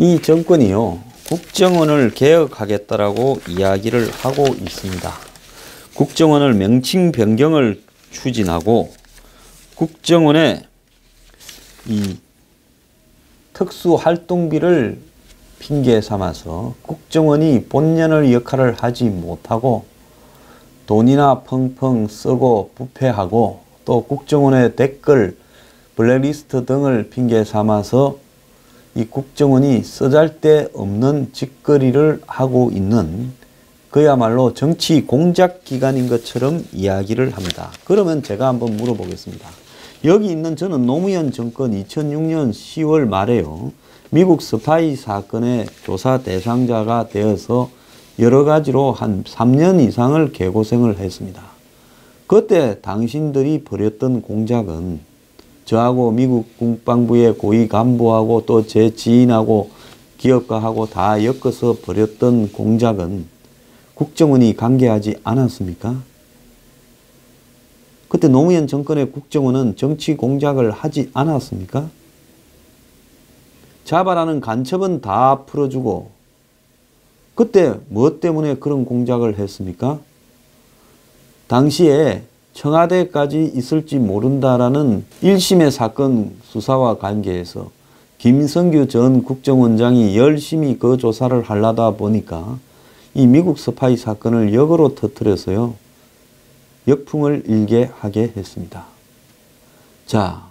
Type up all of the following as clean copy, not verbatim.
이 정권이요, 국정원을 개혁하겠다라고 이야기를 하고 있습니다. 국정원을 명칭 변경을 추진하고 국정원의 이 특수활동비를 핑계 삼아서 국정원이 본연의 역할을 하지 못하고 돈이나 펑펑 쓰고 부패하고 또 국정원의 댓글, 블랙리스트 등을 핑계 삼아서 이 국정원이 쓰잘데없는 짓거리를 하고 있는 그야말로 정치 공작 기관인 것처럼 이야기를 합니다. 그러면 제가 한번 물어보겠습니다. 여기 있는 저는 노무현 정권 2006년 10월 말에요, 미국 스파이 사건의 조사 대상자가 되어서 여러 가지로 한 3년 이상을 개고생을 했습니다. 그때 당신들이 벌였던 공작은 저하고 미국 국방부의 고위 간부하고 또 제 지인하고 기업가하고 다 엮어서 벌였던 공작은 국정원이 관계하지 않았습니까? 그때 노무현 정권의 국정원은 정치 공작을 하지 않았습니까? 자발하는 간첩은 다 풀어주고 그때 무엇 때문에 그런 공작을 했습니까? 당시에 청와대까지 있을지 모른다라는 1심의 사건 수사와 관계해서 김성규 전 국정원장이 열심히 그 조사를 하려다 보니까 이 미국 스파이 사건을 역으로 터뜨려서요, 역풍을 일게 하게 했습니다. 자,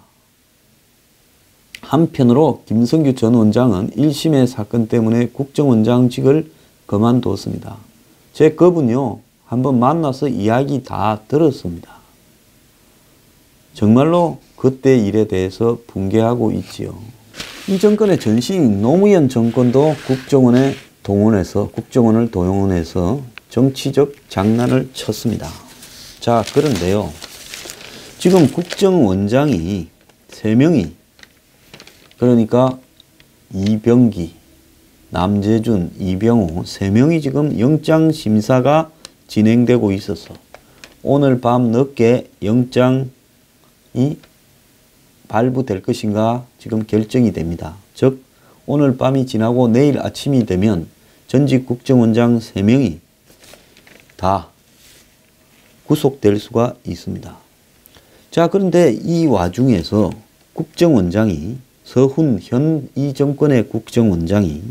한편으로 김성규 전 원장은 1심의 사건 때문에 국정원장직을 그만뒀습니다. 제 그분요, 한번 만나서 이야기 다 들었습니다. 정말로 그때 일에 대해서 분개하고 있지요. 이 정권의 전신 노무현 정권도 국정원을 동원해서 정치적 장난을 쳤습니다. 자, 그런데요, 지금 국정원장이 3명이, 그러니까 이병기, 남재준, 이병호 3명이 지금 영장심사가 진행되고 있어서 오늘 밤 늦게 영장이 발부될 것인가 지금 결정이 됩니다. 즉 오늘 밤이 지나고 내일 아침이 되면 전직 국정원장 3명이 다 구속될 수가 있습니다. 자, 그런데 이 와중에서 국정원장이, 서훈 현 이 정권의 국정원장이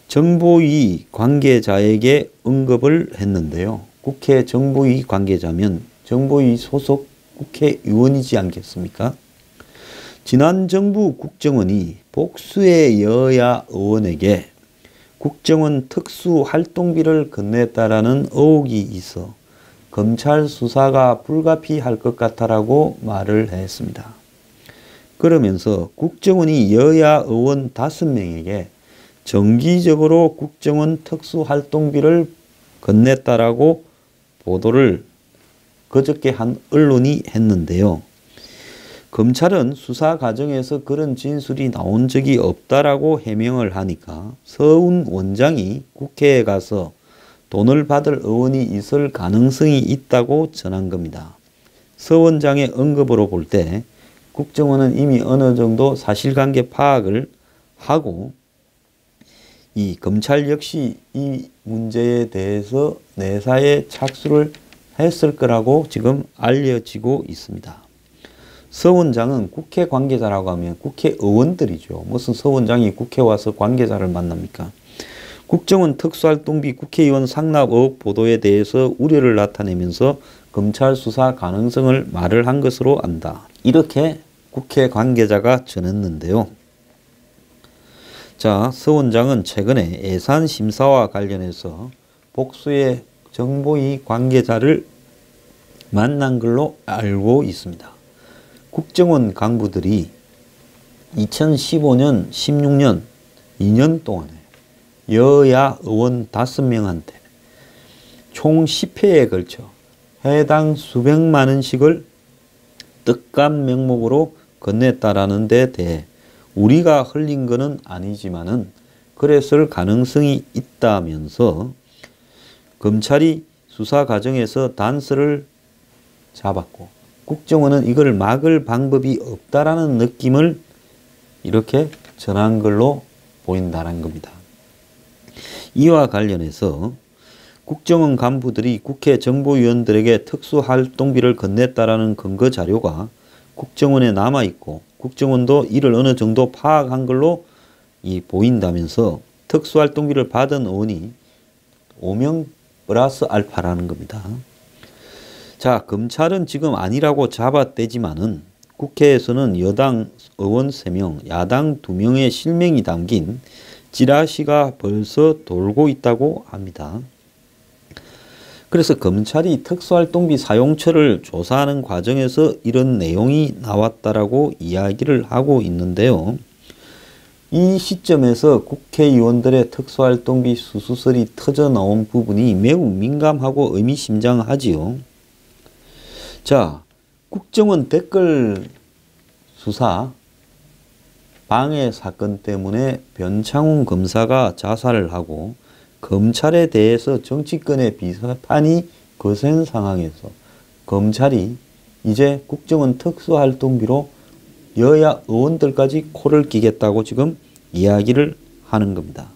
정보위 관계자에게 언급을 했는데요. 국회 정보위 관계자면 정보위 소속 국회의원이지 않겠습니까? 지난 정부 국정원이 복수의 여야 의원에게 국정원 특수활동비를 건넸다라는 의혹이 있어 검찰 수사가 불가피할 것 같다라고 말을 했습니다. 그러면서 국정원이 여야 의원 5명에게 정기적으로 국정원 특수활동비를 건넸다라고 보도를 그저께 한 언론이 했는데요. 검찰은 수사 과정에서 그런 진술이 나온 적이 없다라고 해명을 하니까 서훈 원장이 국회에 가서 돈을 받을 의원이 있을 가능성이 있다고 전한 겁니다. 서 원장의 언급으로 볼 때 국정원은 이미 어느 정도 사실관계 파악을 하고 이 검찰 역시 이 문제에 대해서 내사에 착수를 했을 거라고 지금 알려지고 있습니다. 서 원장은 국회 관계자라고 하면 국회의원들이죠. 무슨 서 원장이 국회 와서 관계자를 만납니까? 국정원 특수활동비 국회의원 상납 의혹 보도에 대해서 우려를 나타내면서 검찰 수사 가능성을 말을 한 것으로 안다. 이렇게 국회 관계자가 전했는데요. 자, 서 원장은 최근에 예산 심사와 관련해서 복수의 정보위 관계자를 만난 걸로 알고 있습니다. 국정원 간부들이 2015년, 16년 2년 동안에 여야 의원 5명한테 총 10회에 걸쳐 해당 수백만 원씩을 뜻값 명목으로 건넸다라는 데 대해 우리가 흘린 것은 아니지만은 그랬을 가능성이 있다면서 검찰이 수사 과정에서 단서를 잡았고 국정원은 이걸 막을 방법이 없다라는 느낌을 이렇게 전한 걸로 보인다는 겁니다. 이와 관련해서 국정원 간부들이 국회 정보위원들에게 특수활동비를 건넸다라는 근거 자료가 국정원에 남아있고 국정원도 이를 어느 정도 파악한 걸로 보인다면서 특수활동비를 받은 의원이 5명 플러스 알파라는 겁니다. 자, 검찰은 지금 아니라고 잡아떼지만은 국회에서는 여당 의원 3명, 야당 2명의 실명이 담긴 찌라시가 벌써 돌고 있다고 합니다. 그래서 검찰이 특수활동비 사용처를 조사하는 과정에서 이런 내용이 나왔다라고 이야기를 하고 있는데요. 이 시점에서 국회의원들의 특수활동비 수수설이 터져 나온 부분이 매우 민감하고 의미심장하지요. 자, 국정원 댓글 수사 방해 사건 때문에 변창훈 검사가 자살을 하고 검찰에 대해서 정치권의 비판이 거센 상황에서 검찰이 이제 국정원 특수활동비로 여야 의원들까지 코를 끼겠다고 지금 이야기를 하는 겁니다.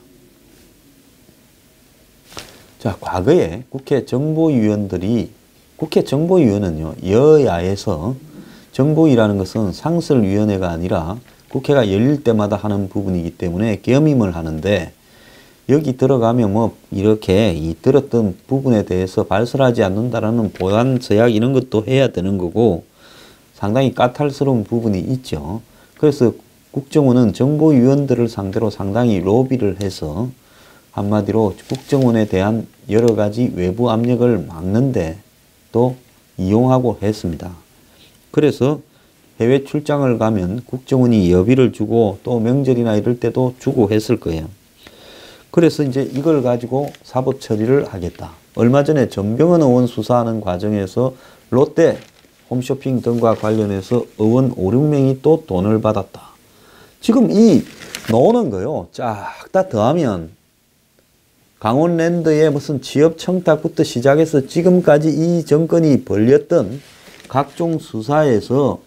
자, 과거에 국회 정보위원은요, 여야에서 정보위라는 것은 상설위원회가 아니라 국회가 열릴 때마다 하는 부분이기 때문에 겸임을 하는데, 여기 들어가면 뭐 이렇게 들었던 부분에 대해서 발설하지 않는다라는 보안 서약 이런 것도 해야 되는 거고 상당히 까탈스러운 부분이 있죠. 그래서 국정원은 정보위원들을 상대로 상당히 로비를 해서 한마디로 국정원에 대한 여러 가지 외부 압력을 막는데 또 이용하고 했습니다. 그래서 해외 출장을 가면 국정원이 여비를 주고 또 명절이나 이럴 때도 주고 했을 거예요. 그래서 이제 이걸 가지고 사법 처리를 하겠다. 얼마 전에 전병헌 의원 수사하는 과정에서 롯데 홈쇼핑 등과 관련해서 의원 5, 6명이 또 돈을 받았다. 지금 이 나오는 거요. 쫙 다 더하면 강원랜드의 무슨 지역 청탁부터 시작해서 지금까지 이 정권이 벌렸던 각종 수사에서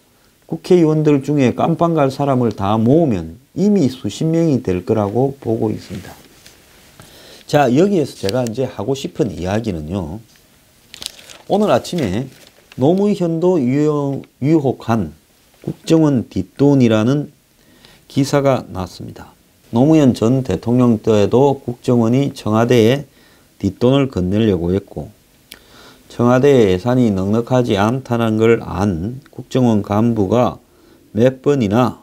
국회의원들 중에 깜빵 갈 사람을 다 모으면 이미 수십 명이 될 거라고 보고 있습니다. 자, 여기에서 제가 이제 하고 싶은 이야기는요. 오늘 아침에 노무현도 유혹한 국정원 뒷돈이라는 기사가 났습니다. 노무현 전 대통령 때에도 국정원이 청와대에 뒷돈을 건네려고 했고 청와대 예산이 넉넉하지 않다는 걸 안 국정원 간부가 몇 번이나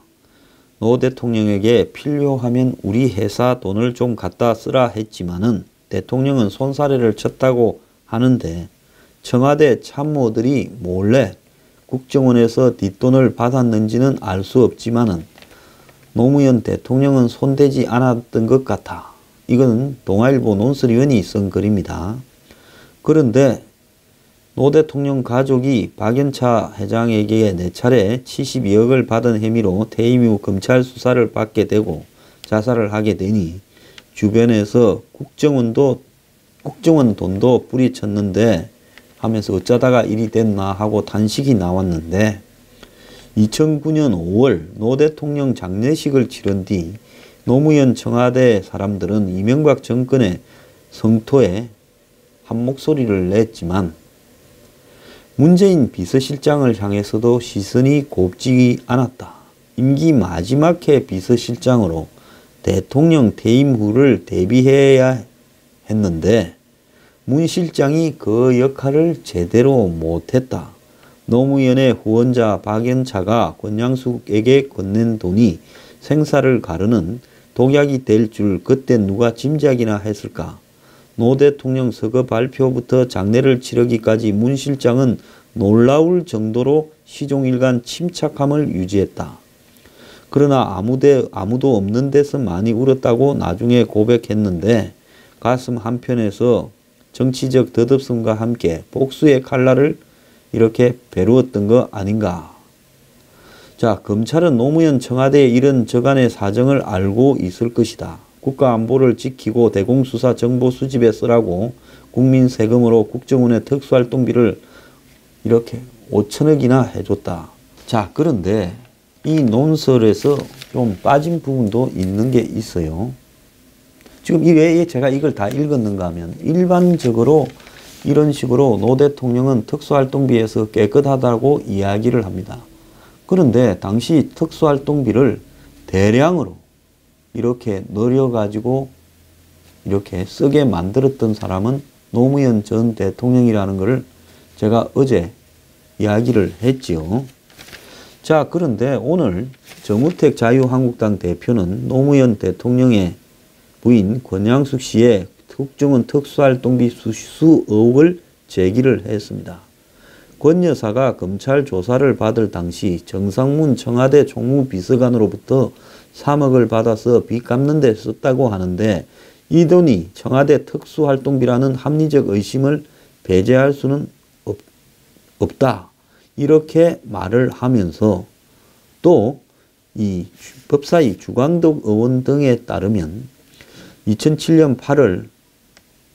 노 대통령에게 필요하면 우리 회사 돈을 좀 갖다 쓰라 했지만은 대통령은 손사래를 쳤다고 하는데 청와대 참모들이 몰래 국정원에서 뒷돈을 받았는지는 알 수 없지만은 노무현 대통령은 손대지 않았던 것 같아. 이건 동아일보 논설위원이 쓴 글입니다. 그런데 노 대통령 가족이 박연차 회장에게 4차례 72억을 받은 혐의로 퇴임 후 검찰 수사를 받게 되고 자살을 하게 되니 주변에서 국정원 돈도 뿌리쳤는데 하면서 어쩌다가 일이 됐나 하고 단식이 나왔는데 2009년 5월 노 대통령 장례식을 치른 뒤 노무현 청와대 사람들은 이명박 정권의 성토에 한 목소리를 냈지만 문재인 비서실장을 향해서도 시선이 곱지 않았다. 임기 마지막 해 비서실장으로 대통령 퇴임 후를 대비해야 했는데 문 실장이 그 역할을 제대로 못했다. 노무현의 후원자 박연차가 권양숙에게 건넨 돈이 생사를 가르는 독약이 될 줄 그때 누가 짐작이나 했을까. 노 대통령 서거 발표부터 장례를 치르기까지 문 실장은 놀라울 정도로 시종일관 침착함을 유지했다. 그러나 아무도 없는 데서 많이 울었다고 나중에 고백했는데 가슴 한편에서 정치적 덧없음과 함께 복수의 칼날을 이렇게 베루었던 거 아닌가. 자, 검찰은 노무현 청와대의 이런 저간의 사정을 알고 있을 것이다. 국가안보를 지키고 대공수사 정보 수집에 쓰라고 국민 세금으로 국정원의 특수활동비를 이렇게 5천억이나 해줬다. 자, 그런데 이 논설에서 좀 빠진 부분도 있는 게 있어요. 지금 왜 제가 이걸 다 읽었는가 하면 일반적으로 이런 식으로 노 대통령은 특수활동비에서 깨끗하다고 이야기를 합니다. 그런데 당시 특수활동비를 대량으로 이렇게 늘려가지고 이렇게 쓰게 만들었던 사람은 노무현 전 대통령이라는 것을 제가 어제 이야기를 했지요. 자, 그런데 오늘 정우택 자유한국당 대표는 노무현 대통령의 부인 권양숙 씨의 국정원 특수활동비 수수 의혹을 제기를 했습니다. 권 여사가 검찰 조사를 받을 당시 정상문 청와대 총무비서관으로부터 3억을 받아서 빚 갚는 데 썼다고 하는데 이 돈이 청와대 특수활동비라는 합리적 의심을 배제할 수는 없다. 이렇게 말을 하면서 또 이 법사위 주광덕 의원 등에 따르면 2007년 8월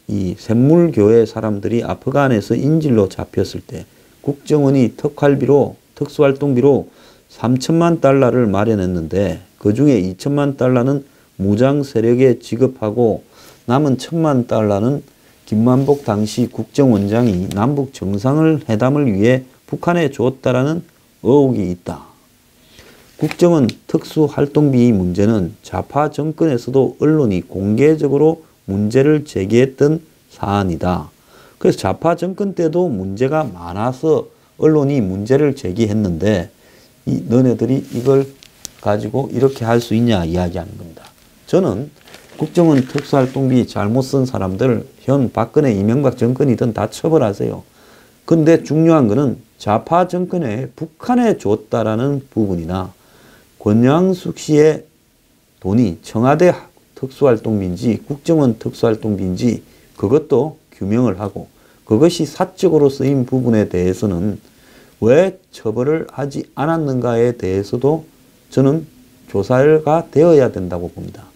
이 샘물교회 사람들이 아프간에서 인질로 잡혔을 때 국정원이 특수활동비로 3천만 달러를 마련했는데 그 중에 2천만 달러는 무장 세력에 지급하고 남은 1천만 달러는 김만복 당시 국정원장이 남북 정상회담을 위해 북한에 줬다라는 의혹이 있다. 국정원 특수활동비 문제는 좌파 정권에서도 언론이 공개적으로 문제를 제기했던 사안이다. 그래서 좌파 정권 때도 문제가 많아서 언론이 문제를 제기했는데 너네들이 이걸 가지고 이렇게 할 수 있냐 이야기하는 겁니다. 저는 국정원 특수활동비 잘못 쓴 사람들 현 박근혜 이명박 정권이든 다 처벌하세요. 그런데 중요한 거는 좌파 정권에 북한에 줬다라는 부분이나 권양숙 씨의 돈이 청와대 특수활동비인지 국정원 특수활동비인지 그것도 규명을 하고 그것이 사적으로 쓰인 부분에 대해서는 왜 처벌을 하지 않았는가에 대해서도 저는 조사가 되어야 된다고 봅니다.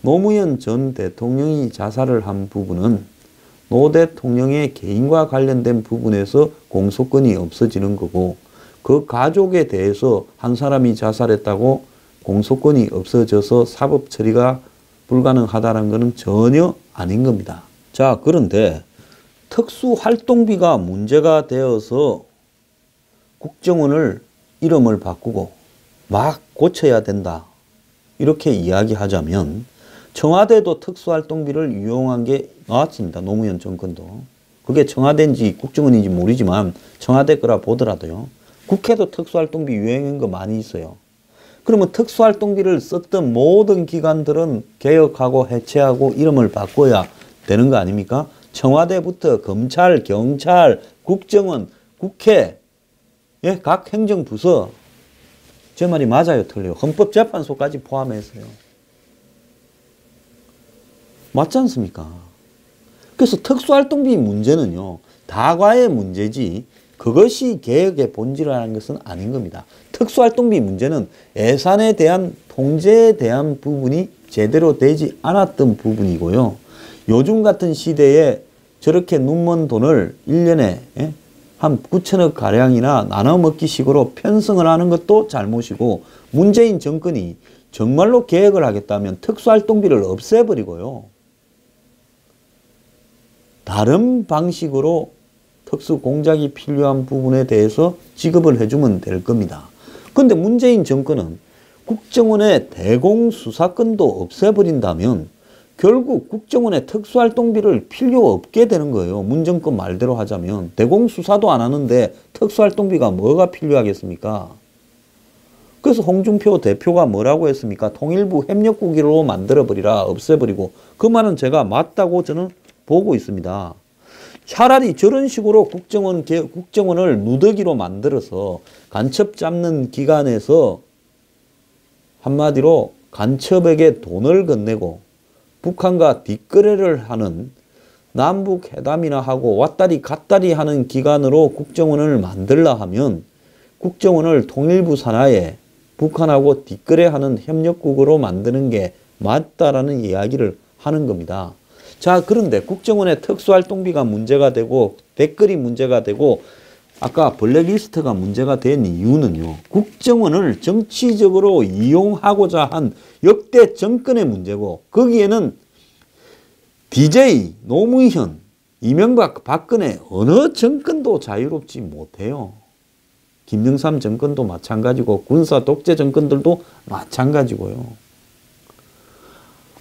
노무현 전 대통령이 자살을 한 부분은 노 대통령의 개인과 관련된 부분에서 공소권이 없어지는 거고 그 가족에 대해서 한 사람이 자살했다고 공소권이 없어져서 사법 처리가 불가능하다는 것은 전혀 아닌 겁니다. 자, 그런데 특수활동비가 문제가 되어서 국정원을 이름을 바꾸고 막 고쳐야 된다. 이렇게 이야기하자면 청와대도 특수활동비를 이용한 게 나왔습니다. 노무현 정권도. 그게 청와대인지 국정원인지 모르지만 청와대 거라 보더라도요. 국회도 특수활동비 유행한 거 많이 있어요. 그러면 특수활동비를 썼던 모든 기관들은 개혁하고 해체하고 이름을 바꿔야 되는 거 아닙니까? 청와대부터 검찰, 경찰, 국정원, 국회, 예, 각 행정부서 제 말이 맞아요, 틀려요? 헌법재판소까지 포함해서요. 맞지 않습니까? 그래서 특수활동비 문제는요, 다과의 문제지 그것이 개혁의 본질이라는 것은 아닌 겁니다. 특수활동비 문제는 예산에 대한 통제에 대한 부분이 제대로 되지 않았던 부분이고요. 요즘 같은 시대에 저렇게 눈먼 돈을 1년에 한 9천억 가량이나 나눠 먹기 식으로 편성을 하는 것도 잘못이고 문재인 정권이 정말로 개혁을 하겠다면 특수활동비를 없애버리고요. 다른 방식으로 특수공작이 필요한 부분에 대해서 지급을 해주면 될 겁니다. 그런데 문재인 정권은 국정원의 대공수사권도 없애버린다면 결국 국정원의 특수활동비를 필요 없게 되는 거예요. 문 정권 말대로 하자면. 대공수사도 안 하는데 특수활동비가 뭐가 필요하겠습니까? 그래서 홍준표 대표가 뭐라고 했습니까? 통일부 협력국으로 만들어버리라, 없애버리고. 그 말은 제가 맞다고 저는 보고 있습니다. 차라리 저런 식으로 국정원을 누더기로 만들어서 간첩 잡는 기관에서 한마디로 간첩에게 돈을 건네고 북한과 뒷거래를 하는 남북 회담이나 하고 왔다리 갔다리 하는 기관으로 국정원을 만들라 하면 국정원을 통일부 산하에 북한하고 뒷거래하는 협력국으로 만드는 게 맞다라는 이야기를 하는 겁니다. 자, 그런데 국정원의 특수활동비가 문제가 되고 댓글이 문제가 되고 아까 블랙리스트가 문제가 된 이유는요. 국정원을 정치적으로 이용하고자 한 역대 정권의 문제고 거기에는 DJ, 노무현, 이명박, 박근혜 어느 정권도 자유롭지 못해요. 김영삼 정권도 마찬가지고 군사 독재 정권들도 마찬가지고요.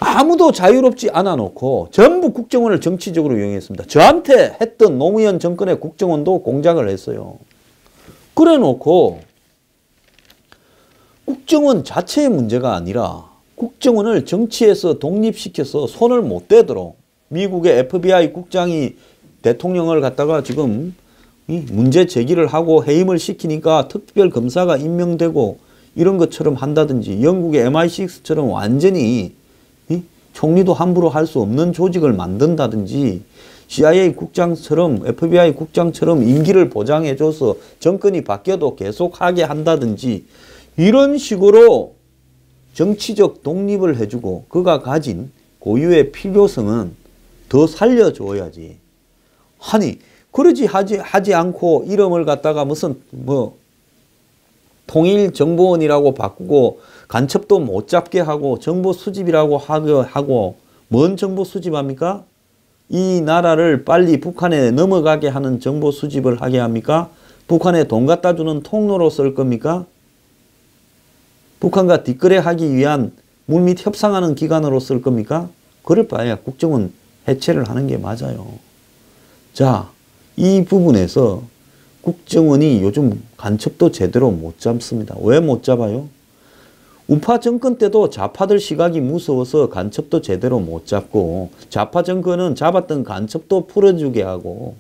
아무도 자유롭지 않아 놓고 전부 국정원을 정치적으로 이용했습니다. 저한테 했던 노무현 정권의 국정원도 공작을 했어요. 그래 놓고 국정원 자체의 문제가 아니라 국정원을 정치에서 독립시켜서 손을 못 대도록 미국의 FBI 국장이 대통령을 갖다가 지금 문제 제기를 하고 해임을 시키니까 특별검사가 임명되고 이런 것처럼 한다든지 영국의 MI6처럼 완전히 총리도 함부로 할 수 없는 조직을 만든다든지 CIA 국장처럼 FBI 국장처럼 임기를 보장해줘서 정권이 바뀌어도 계속하게 한다든지 이런 식으로 정치적 독립을 해주고 그가 가진 고유의 필요성은 더 살려줘야지. 아니 그러지 하지 않고 이름을 갖다가 무슨 통일정보원이라고 바꾸고 간첩도 못 잡게 하고 정보 수집이라고 하고 뭔 정보 수집합니까? 이 나라를 빨리 북한에 넘어가게 하는 정보 수집을 하게 합니까? 북한에 돈 갖다 주는 통로로 쓸 겁니까? 북한과 뒷거래하기 위한 물밑 협상하는 기관으로 쓸 겁니까? 그럴 바에야 국정원 해체를 하는 게 맞아요. 자, 이 부분에서 국정원이 요즘 간첩도 제대로 못 잡습니다. 왜 못 잡아요? 우파 정권 때도 좌파들 시각이 무서워서 간첩도 제대로 못 잡고 좌파 정권은 잡았던 간첩도 풀어주게 하고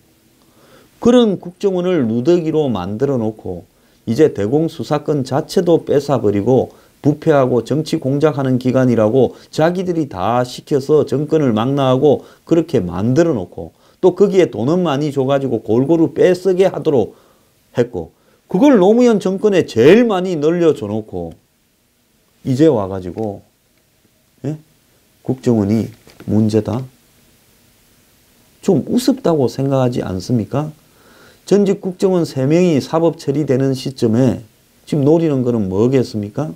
그런 국정원을 누더기로 만들어 놓고 이제 대공수사권 자체도 뺏어버리고 부패하고 정치 공작하는 기관이라고 자기들이 다 시켜서 정권을 망라하고 그렇게 만들어 놓고 또 거기에 돈은 많이 줘가지고 골고루 빼쓰게 하도록 했고 그걸 노무현 정권에 제일 많이 늘려줘 놓고 이제 와가지고 국정원이 문제다. 좀 우습다고 생각하지 않습니까? 전직 국정원 3명이 사법 처리되는 시점에 지금 노리는 거는 뭐겠습니까?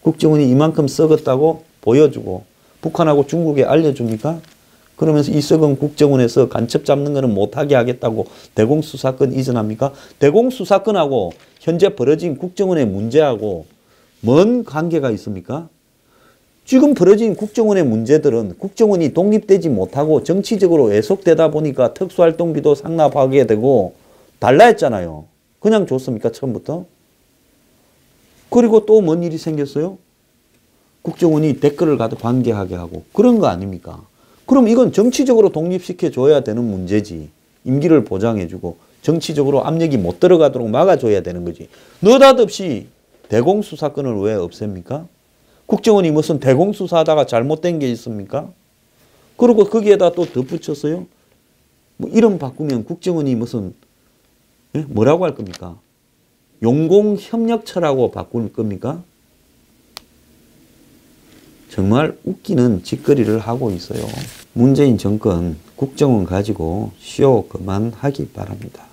국정원이 이만큼 썩었다고 보여주고 북한하고 중국에 알려줍니까? 그러면서 이 썩은 국정원에서 간첩 잡는 거는 못하게 하겠다고 대공수사권 이전합니까? 대공수사권하고 현재 벌어진 국정원의 문제하고 뭔 관계가 있습니까? 지금 벌어진 국정원의 문제들은 국정원이 독립되지 못하고 정치적으로 왜속되다 보니까 특수활동비도 상납하게 되고 달라 했잖아요. 그냥 줬습니까? 처음부터? 그리고 또 뭔 일이 생겼어요? 국정원이 댓글을 가도 관계하게 하고 그런 거 아닙니까? 그럼 이건 정치적으로 독립시켜줘야 되는 문제지. 임기를 보장해주고 정치적으로 압력이 못 들어가도록 막아줘야 되는 거지. 느닷없이 대공수사권을 왜 없앱니까? 국정원이 무슨 대공수사하다가 잘못된 게 있습니까? 그리고 거기에다 또 덧붙였어요. 뭐 이름 바꾸면 국정원이 무슨 뭐라고 할 겁니까? 용공협력처라고 바꿀 겁니까? 정말 웃기는 짓거리를 하고 있어요. 문재인 정권 국정원 가지고 쇼 그만하기 바랍니다.